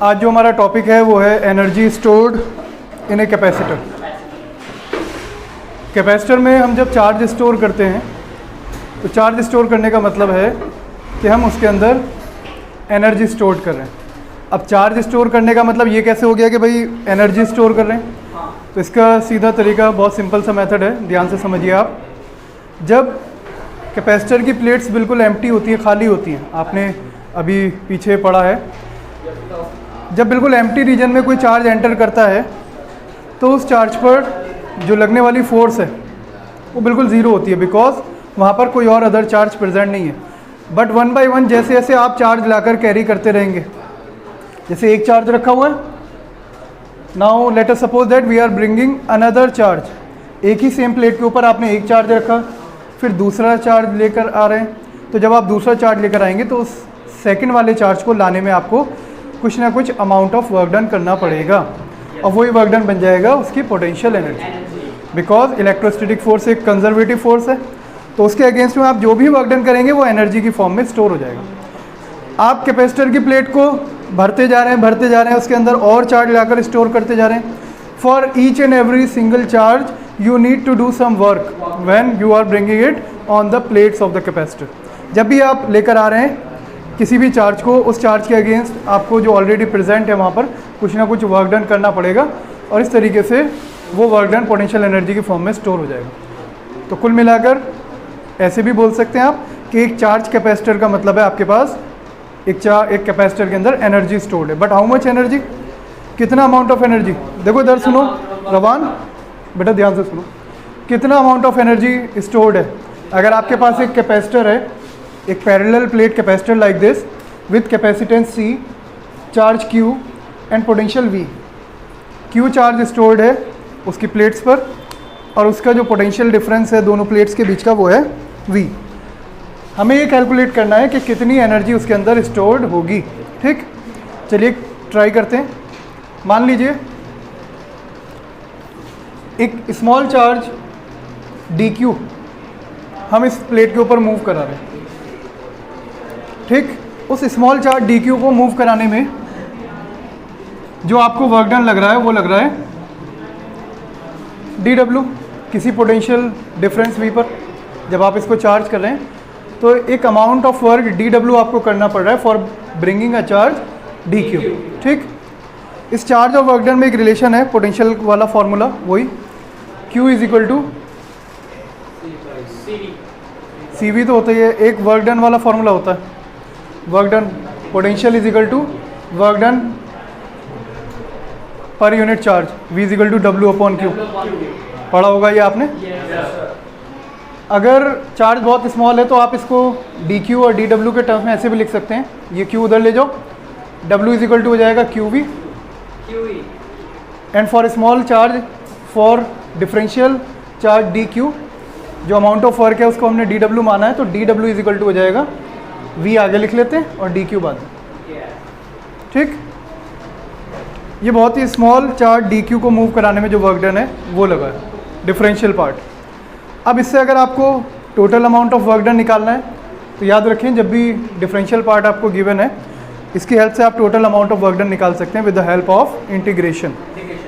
आज जो हमारा टॉपिक है वो है energy stored in a capacitor. Capacitor में हम जब चार्ज स्टोर करते हैं तो चार्ज स्टोर करने का मतलब है कि हम उसके अंदर एनर्जी स्टोर कर रहे हैं। अब चार्ज स्टोर करने का मतलब ये कैसे हो गया कि भाई एनर्जी स्टोर कर रहे हैं, तो इसका सीधा तरीका बहुत सिंपल सा मेथड है, ध्यान से समझिए आप। जब कैपेसिटर की प्लेट्स बिल्कुल एम्प्टी होती हैं, खाली होती हैं, आपने अभी पीछे पढ़ा है, जब बिल्कुल एम्प्टी रीजन में कोई चार्ज एंटर करता है तो उस चार्ज पर जो लगने वाली फोर्स है वो बिल्कुल ज़ीरो होती है, बिकॉज वहाँ पर कोई और अदर चार्ज प्रेजेंट नहीं है। बट वन बाय वन जैसे जैसे आप चार्ज लाकर कैरी करते रहेंगे, जैसे एक चार्ज रखा हुआ है, now let us suppose that we are bringing another charge, एक ही सेम प्लेट के ऊपर आपने एक चार्ज रखा, फिर दूसरा चार्ज लेकर आ रहे हैं, तो जब आप दूसरा चार्ज लेकर आएंगे तो उस सेकंड वाले चार्ज को लाने में आपको कुछ ना कुछ अमाउंट ऑफ वर्क डन करना पड़ेगा, और वही वर्क डन बन जाएगा उसकी potential energy. Because electrostatic force एक कंजर्वेटिव फोर्स है, तो उसके अगेंस्ट में आप जो भी वर्क डन करेंगे वो एनर्जी की फॉर्म में स्टोर हो जाएगा। आप कैपेसिटर की प्लेट को भरते जा रहे हैं, उसके अंदर और चार्ज लाकर स्टोर करते जा रहे हैं। For each and every single charge you need to do some work when you are bringing it on the plates of the capacitor. जब भी आप लेकर आ रहे हैं किसी भी चार्ज को, उस चार्ज के अगेंस्ट आपको जो ऑलरेडी प्रेजेंट है वहाँ पर कुछ ना कुछ वर्क डन करना पड़ेगा, और इस तरीके से वो वर्क डन पोटेंशियल एनर्जी की फॉर्म में स्टोर हो जाएगा। तो कुल मिलाकर ऐसे भी बोल सकते हैं आप कि एक चार्ज कैपेसिटर का मतलब है आपके पास एक कैपेसिटर के अंदर एनर्जी स्टोर्ड है। बट हाउ मच एनर्जी, कितना अमाउंट ऑफ एनर्जी, देखो इधर सुनो रवान, बेटा ध्यान से सुनो, कितना अमाउंट ऑफ एनर्जी स्टोर्ड है। अगर आपके पास एक कैपेसिटर है, एक parallel plate capacitor like this with capacitance C, charge Q and potential V। Q charge stored है उसकी प्लेट्स पर, और उसका जो पोटेंशियल डिफरेंस है दोनों प्लेट्स के बीच का वो है V। हमें ये कैलकुलेट करना है कि कितनी एनर्जी उसके अंदर स्टोर्ड होगी। ठीक, चलिए ट्राई करते हैं। मान लीजिए एक स्मॉल चार्ज dq हम इस प्लेट के ऊपर मूव करा रहे हैं। ठीक, उस स्मॉल चार्ज dq को मूव कराने में जो आपको वर्क डन लग रहा है वो लग रहा है dw, किसी पोटेंशियल डिफरेंस v पर जब आप इसको चार्ज कर रहे हैं तो एक अमाउंट ऑफ वर्क dw आपको करना पड़ रहा है for bringing a charge dq। ठीक, इस चार्ज और वर्क डन में एक रिलेशन है, पोटेंशियल वाला फॉर्मूला वही q is equal to cv तो होता ही है, एक वर्क डन वाला फॉर्मूला होता है, work done potential is equal to work done per unit charge, v is equal to w upon q। पढ़ा होगा ये आपने। अगर चार्ज बहुत स्मॉल है तो आप इसको dq और dw के टर्म्स में ऐसे भी लिख सकते हैं, ये q उधर ले जाओ, w इज इक्वल टू हो जाएगा qv, and for small charge for differential charge dq जो अमाउंट ऑफ वर्क है उसको हमने dw माना है, तो dw इज इक्वल टू हो जाएगा v आगे लिख लेते हैं और dq बाद में। ठीक, ये बहुत ही स्मॉल चार्ज dq को मूव कराने में जो वर्क डन है वो लगा है, डिफरेंशियल पार्ट। अब इससे अगर आपको total amount of work done निकालना है तो याद रखें जब भी डिफरेंशियल पार्ट आपको गिवन है इसकी हेल्प से आप total amount of work done निकाल सकते हैं with the help of integration.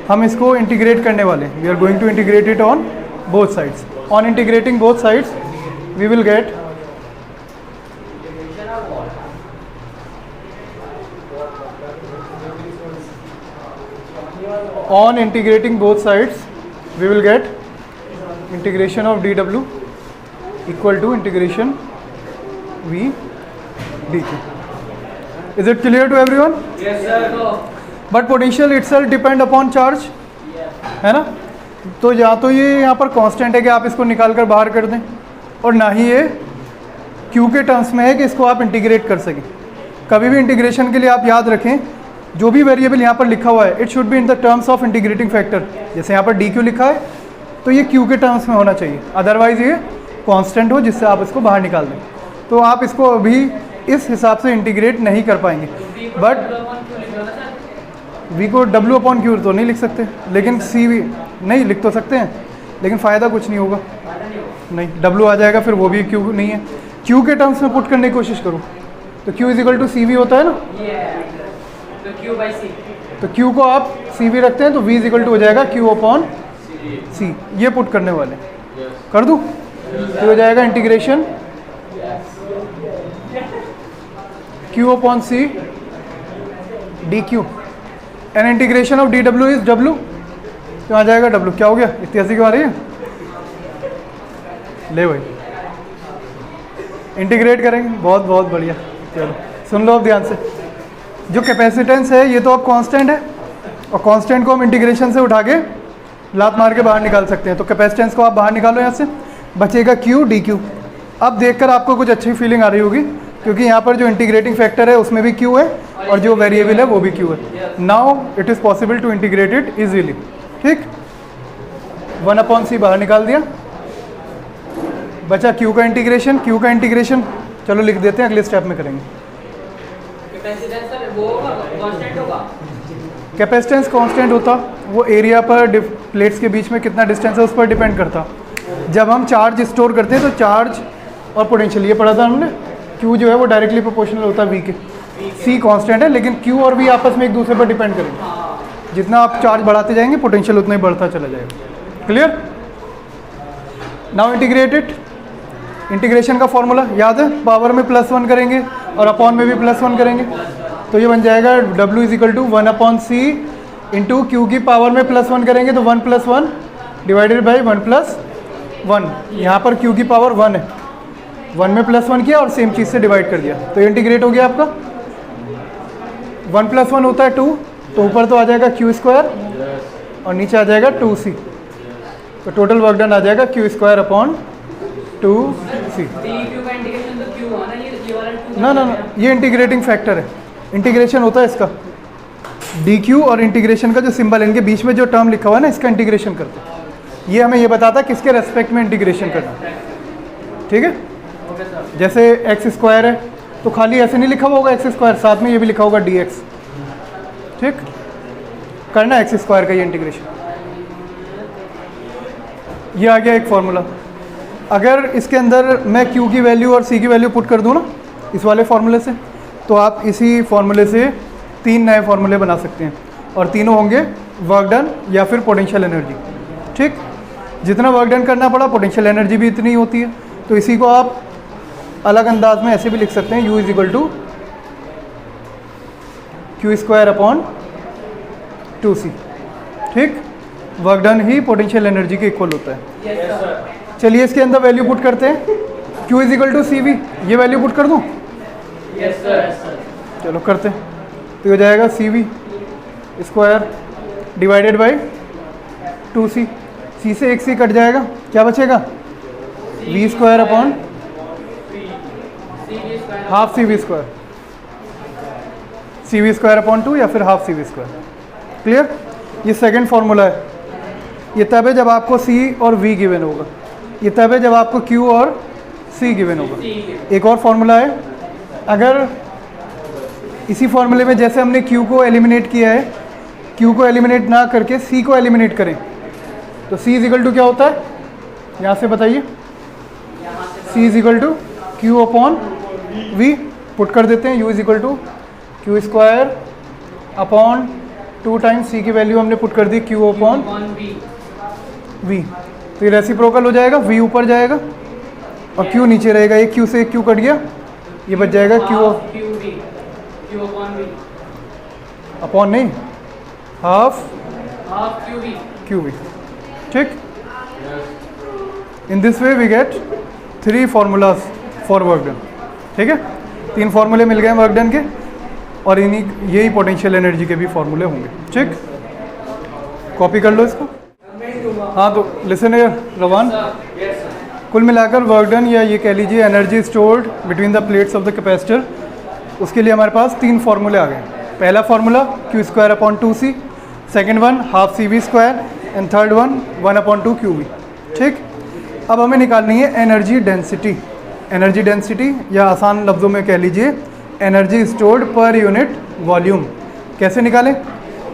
हम इसको इंटीग्रेट करने वाले हैं, we are going to integrate it on both sides. On integrating both sides we will get integration of dw equal to integration v dq. Is it clear to everyone? Yes sir. But potential itself depend upon charge, है ना। तो या तो ये यहाँ पर constant है कि आप इसको निकाल कर बाहर कर दें, और ना ही ये q के टर्म्स में है कि इसको आप इंटीग्रेट कर सकें। कभी भी इंटीग्रेशन के लिए आप याद रखें जो भी वेरिएबल यहाँ पर लिखा हुआ है it should be in the terms of integrating factor. जैसे यहाँ पर dq लिखा है तो ये q के टर्म्स में होना चाहिए, अदरवाइज ये कांस्टेंट हो जिससे आप इसको बाहर निकाल दें। तो आप इसको अभी इस हिसाब से इंटीग्रेट नहीं कर पाएंगे। बट v को w अपॉन q तो नहीं लिख सकते, लेकिन cv नहीं लिख तो सकते हैं, लेकिन फ़ायदा कुछ नहीं होगा, नहीं w आ जाएगा फिर वो भी q नहीं है। q के टर्म्स में पुट करने की कोशिश करो तो q is equal to cv होता है ना। तो Q by C। तो Q को आप सी भी रखते हैं तो V इज इक्वल टू हो जाएगा Q अपॉन सी। ये पुट करने वाले कर दूँ तो हो जाएगा integration Q upon C D Q N integration of D W is W, तो आ जाएगा डब्ल्यू। क्या हो गया, इतनी हंसी क्यों आ रही है? ले भाई इंटीग्रेट करेंगे, बहुत बहुत बढ़िया। चलो सुन लो अब ध्यान से, जो कैपेसिटेंस है ये तो अब कांस्टेंट है, और कांस्टेंट को हम इंटीग्रेशन से उठा के लात मार के बाहर निकाल सकते हैं। तो कैपेसिटेंस को आप बाहर निकालो यहाँ से, बचेगा क्यू डी क्यू। अब देखकर आपको कुछ अच्छी फीलिंग आ रही होगी, क्योंकि यहाँ पर जो इंटीग्रेटिंग फैक्टर है उसमें भी क्यू है और जो वेरिएबल है वो भी क्यू है। Now it is possible to integrate it easily. ठीक, 1/c बाहर निकाल दिया, बचा क्यू का इंटीग्रेशन। क्यू का इंटीग्रेशन चलो लिख देते हैं, अगले स्टेप में करेंगे। कैपेसिटेंस कांस्टेंट होता, वो एरिया पर प्लेट्स के बीच में कितना डिस्टेंस है उस पर डिपेंड करता। जब हम चार्ज स्टोर करते हैं तो चार्ज और पोटेंशियल, ये पढ़ा था हमने, क्यू जो है वो डायरेक्टली प्रोपोर्शनल होता है वी के। सी कांस्टेंट है, लेकिन क्यू और वी आपस में एक दूसरे पर डिपेंड करेंगे। जितना आप चार्ज बढ़ाते जाएंगे पोटेंशियल उतना ही बढ़ता चला जाएगा। क्लियर? नाउ इंटीग्रेटेड, इंटीग्रेशन का फॉर्मूला याद है, पावर में +1 करेंगे और अपॉन में भी +1 करेंगे, तो ये बन जाएगा W is equal to 1/c into Q की पावर में +1 करेंगे तो 1 + 1 डिवाइडेड बाई 1 + 1। यहाँ पर क्यू की पावर 1 है, 1 में +1 किया और सेम चीज़ से डिवाइड कर दिया, तो इंटीग्रेट हो गया आपका। 1 + 1 होता है 2, तो ऊपर तो आ जाएगा Q² और नीचे आ जाएगा 2c, तो टोटल वर्क डन आ जाएगा Q² अपॉन 2c। ना ना ना, ये इंटीग्रेटिंग फैक्टर है, इंटीग्रेशन होता है इसका dq, और इंटीग्रेशन का जो सिंबल है इनके बीच में जो टर्म लिखा हुआ है ना, इसका इंटीग्रेशन करते हैं। ये हमें ये बताता है किसके रेस्पेक्ट में इंटीग्रेशन करना। ठीक है, जैसे x² है तो खाली ऐसे नहीं लिखा हुआ होगा x², साथ में ये भी लिखा होगा dx। ठीक, करना x² का ये इंटीग्रेशन। ये आ गया एक फॉर्मूला। अगर इसके अंदर मैं q की वैल्यू और c की वैल्यू पुट कर दूँ ना इस वाले फार्मूले से, तो आप इसी फार्मूले से 3 नए फार्मूले बना सकते हैं, और तीनों होंगे वर्क डन या फिर पोटेंशियल एनर्जी। ठीक, जितना वर्क डन करना पड़ा पोटेंशियल एनर्जी भी इतनी होती है। तो इसी को आप अलग अंदाज में ऐसे भी लिख सकते हैं, U is equal to Q² upon 2c। ठीक, वर्क डन ही पोटेंशियल एनर्जी के इक्वल होता है। चलिए इसके अंदर वैल्यू पुट करते हैं, Q is equal to CV, ये वैल्यू पुट कर दूँ? चलो करते हैं, तो हो जाएगा CV² divided by 2c। c से एक c कट जाएगा, क्या बचेगा? V² upon half CV², CV² upon 2 या फिर हाफ CV²। क्लियर? ये सेकंड फार्मूला है। ये तब है जब आपको C और V गिवन होगा, ये तब है जब आपको Q और C गिवन होगा। एक और फार्मूला है, अगर इसी फार्मूले में जैसे हमने Q को एलिमिनेट किया है, Q को एलिमिनेट ना करके C को एलिमिनेट करें, तो C इज इक्वल टू क्या होता है? यहाँ से बताइए, C is equal to Q upon V put कर देते हैं। U is equal to Q² upon 2 times C की वैल्यू हमने पुट कर दी Q अपॉन V, तो ये रेसिप्रोकल हो जाएगा, V ऊपर जाएगा और Q नीचे रहेगा। एक Q से एक Q कट गया, ये बच जाएगा Q अपॉन नहीं, हाफ QV। ठीक, in this way we get 3 formulas for work done. ठीक है, 3 फार्मूले मिल गए वर्क डन के, और इन्हीं यही पोटेंशियल एनर्जी के भी फार्मूले होंगे। ठीक, कॉपी कर लो इसको। हाँ, तो लिसन हियर रवान, कुल मिलाकर वर्क डन, या ये कह लीजिए energy stored between the plates of the capacitor, उसके लिए हमारे पास 3 फार्मूले आ गए। पहला formula Q² upon 2c, second one half CV², and third one 1/2 QV। ठीक, अब हमें निकालनी है एनर्जी डेंसिटी। एनर्जी डेंसिटी, या आसान लफ्ज़ों में कह लीजिए energy stored per unit volume. कैसे निकालें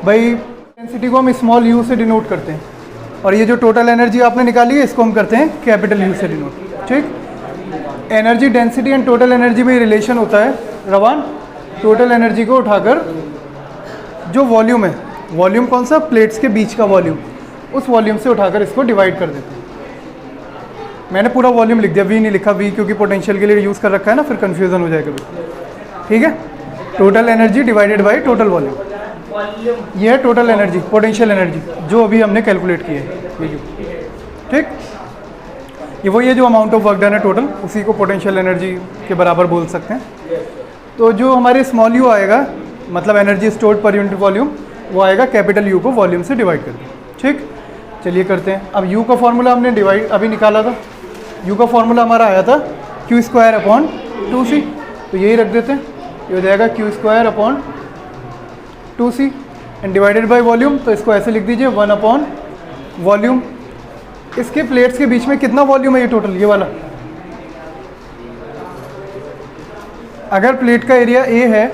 भाई? डेंसिटी को हम स्मॉल u से डिनोट करते हैं, और ये जो टोटल एनर्जी आपने निकाली है इसको हम करते हैं कैपिटल U से डिनोट। ठीक, energy density and total energy में रिलेशन होता है रवान, टोटल एनर्जी को उठाकर जो वॉल्यूम है, वॉल्यूम कौन सा, प्लेट्स के बीच का वॉल्यूम, उस वॉल्यूम से उठाकर इसको डिवाइड कर देते हैं। मैंने पूरा वॉल्यूम लिख दिया, वी नहीं लिखा, वी क्योंकि पोटेंशियल के लिए यूज़ कर रखा है ना, फिर कन्फ्यूज़न हो जाएगा। ठीक है, total energy divided by total volume, ये है टोटल एनर्जी, पोटेंशियल एनर्जी जो अभी हमने कैलकुलेट की है। ठीक, ये वही है जो अमाउंट ऑफ वर्क डन है टोटल, उसी को पोटेंशियल एनर्जी के बराबर बोल सकते हैं। तो जो हमारे स्मॉल यू आएगा, मतलब energy stored per unit volume, वो आएगा कैपिटल यू को वॉल्यूम से डिवाइड करके। ठीक, चलिए करते हैं। अब यू का फॉर्मूला हमने डिवाइड अभी निकाला था, यू का फॉर्मूला हमारा आया था क्यू स्क्वायर अपॉन 2c, तो यही रख देते हैं, ये हो जाएगा Q square upon 2c and divided by volume, तो इसको ऐसे लिख दीजिए 1 अपॉन वॉल्यूम। इसके प्लेट्स के बीच में कितना वॉल्यूम है ये टोटल, ये वाला, अगर प्लेट का एरिया a है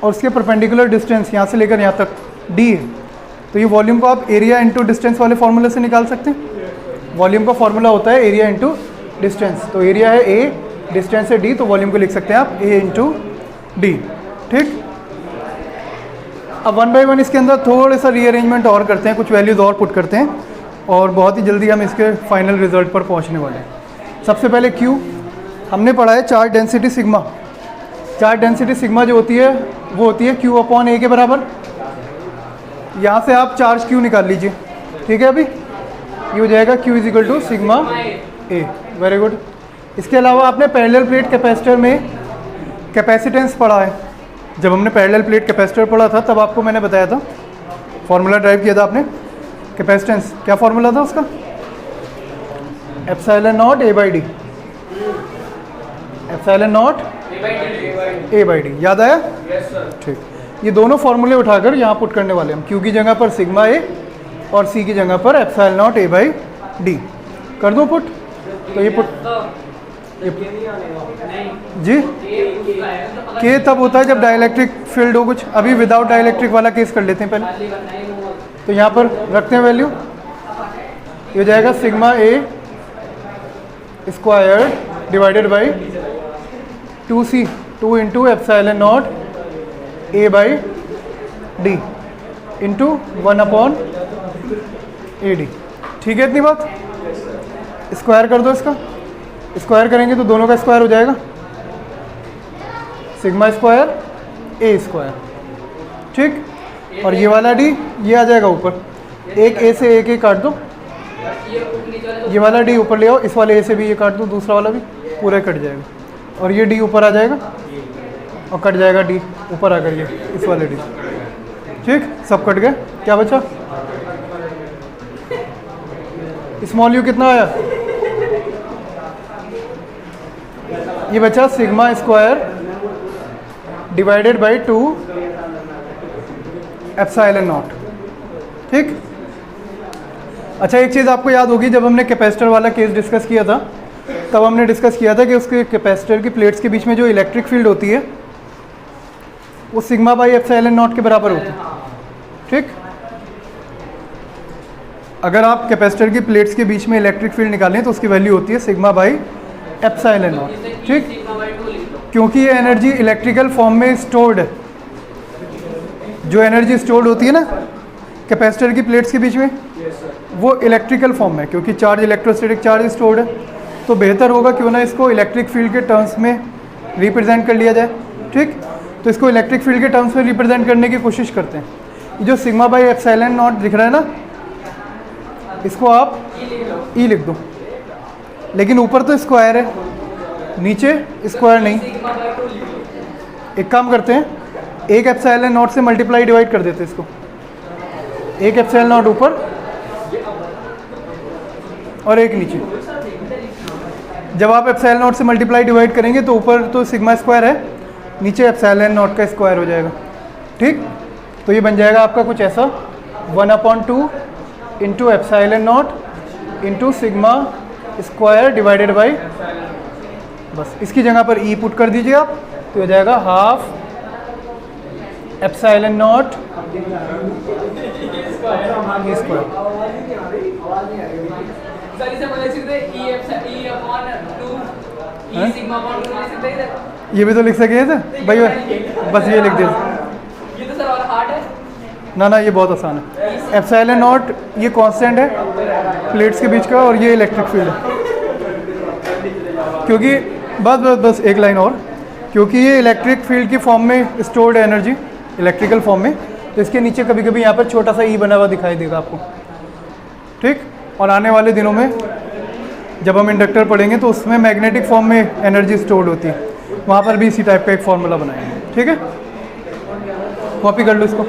और उसके परपेंडिकुलर डिस्टेंस यहाँ से लेकर यहाँ तक d है, तो ये वॉल्यूम को आप एरिया इंटू डिस्टेंस वाले फॉर्मूले से निकाल सकते हैं। वॉल्यूम का फॉर्मूला होता है एरिया इंटू डिस्टेंस, तो एरिया है a, डिस्टेंस है d, तो वॉल्यूम को लिख सकते हैं आप a इंटू डी। ठीक, अब 1 बाई 1 इसके अंदर थोड़ा सा रीअरेंजमेंट और करते हैं, कुछ वैल्यूज़ और पुट करते हैं और बहुत ही जल्दी हम इसके फाइनल रिजल्ट पर पहुंचने वाले हैं। सबसे पहले Q हमने पढ़ा है charge density sigma. Charge density sigma जो होती है वो होती है Q अपॉन A के बराबर। यहाँ से आप चार्ज Q निकाल लीजिए। ठीक है, अभी ये हो जाएगा Q is equal to sigma A। Very good. इसके अलावा आपने पैरेलल प्लेट कैपेसिटर में कैपेसिटेंस पढ़ा है। जब हमने पैरेलल प्लेट कैपेसिटर पढ़ा था तब आपको मैंने बताया था, फॉर्मूला ड्राइव किया था आपने कैपेसिटेंस, क्या फॉर्मूला था उसका, epsilon not A by D, epsilon not A by D, याद आया? Yes sir. ठीक, ये दोनों फॉर्मूले उठाकर यहाँ पुट करने वाले हम, Q की जगह पर सिग्मा A और C की जगह पर epsilon not A by D. कर दो पुट, तो ये पुट जी के तब होता है जब डाइलेक्ट्रिक फील्ड हो कुछ। अभी विदाउट डाइलेक्ट्रिक वाला केस कर लेते हैं पहले, तो यहाँ पर रखते हैं वैल्यू, ये हो जाएगा sigma A square divided by 2c, 2 into epsilon not A by D into 1 upon AD। ठीक है, इतनी बात। स्क्वायर कर दो, इसका स्क्वायर करेंगे तो दोनों का स्क्वायर हो जाएगा, सिग्मा स्क्वायर A स्क्वायर। ठीक, और ये वाला D ये आ जाएगा ऊपर, एक A से एक काट दो, ये वाला D ऊपर ले आओ, इस वाले A से भी ये काट दो, दूसरा वाला भी पूरा कट जाएगा, और ये D ऊपर आ जाएगा और कट जाएगा D ऊपर आकर ये इस वाले D। ठीक, सब कट गए, क्या बचा, स्मॉल यू कितना आया, ये बचा sigma square divided by 2 epsilon not. ठीक, अच्छा एक चीज़ आपको याद होगी, जब हमने कैपेसिटर वाला केस डिस्कस किया था तब हमने डिस्कस किया था कि उसके कैपेसिटर की प्लेट्स के बीच में जो इलेक्ट्रिक फील्ड होती है वो सिग्मा बाई एप्सिलॉन नॉट के बराबर होती है। ठीक, अगर आप कैपेसिटर की प्लेट्स के बीच में इलेक्ट्रिक फील्ड निकालें तो उसकी वैल्यू होती है सिग्मा बाई एप्सिलॉन नॉट। ठीक, क्योंकि ये एनर्जी इलेक्ट्रिकल फॉर्म में स्टोर्ड है। जो एनर्जी स्टोर्ड होती है ना कैपेसिटर की प्लेट्स के बीच में, वो इलेक्ट्रिकल फॉर्म में, क्योंकि चार्ज इलेक्ट्रोस्टैटिक चार्ज स्टोर्ड है, तो बेहतर होगा क्यों ना इसको इलेक्ट्रिक फील्ड के टर्म्स में रिप्रेजेंट कर लिया जाए। ठीक, तो इसको इलेक्ट्रिक फील्ड के टर्म्स में रिप्रेजेंट करने की कोशिश करते हैं। जो सिग्मा बाई एप्सिलॉन नॉट दिख रहा है ना, इसको आप ई लिख दो, लेकिन ऊपर तो स्क्वायर है, नीचे स्क्वायर नहीं। एक काम करते हैं, एक एप्सिलॉन नॉट से मल्टीप्लाई डिवाइड कर देते हैं इसको, एक एप्सिलॉन नॉट ऊपर और एक नीचे। जब आप एप्सिलॉन नॉट से मल्टीप्लाई डिवाइड करेंगे तो ऊपर तो सिग्मा स्क्वायर है, नीचे एप्सिलॉन नॉट का स्क्वायर हो जाएगा। ठीक, तो ये बन जाएगा आपका कुछ ऐसा 1/2 into epsilon not into sigma square divided by, बस इसकी जगह पर ई पुट कर दीजिए आप, तो हो जाएगा हाफ एप्सिलॉन नॉट ये भी तो लिख सके थे भाई, बस ये लिख दे। ये तो सर और हार्ड है। ना ये बहुत आसान है। एप्सिलॉन नॉट ये कांस्टेंट है प्लेट्स के बीच का, और ये इलेक्ट्रिक फील्ड है। क्योंकि बस एक लाइन और, क्योंकि ये इलेक्ट्रिक फील्ड की फॉर्म में स्टोर्ड एनर्जी, इलेक्ट्रिकल फॉर्म में, तो इसके नीचे कभी कभी यहाँ पर छोटा सा ई बना हुआ दिखाई देगा आपको, ठीक। और आने वाले दिनों में जब हम इंडक्टर पढ़ेंगे तो उसमें मैग्नेटिक फॉर्म में एनर्जी स्टोर्ड होती है, वहाँ पर भी इसी टाइप का एक फॉर्मूला बनाएंगे, ठीक है। कॉपी कर लो इसको।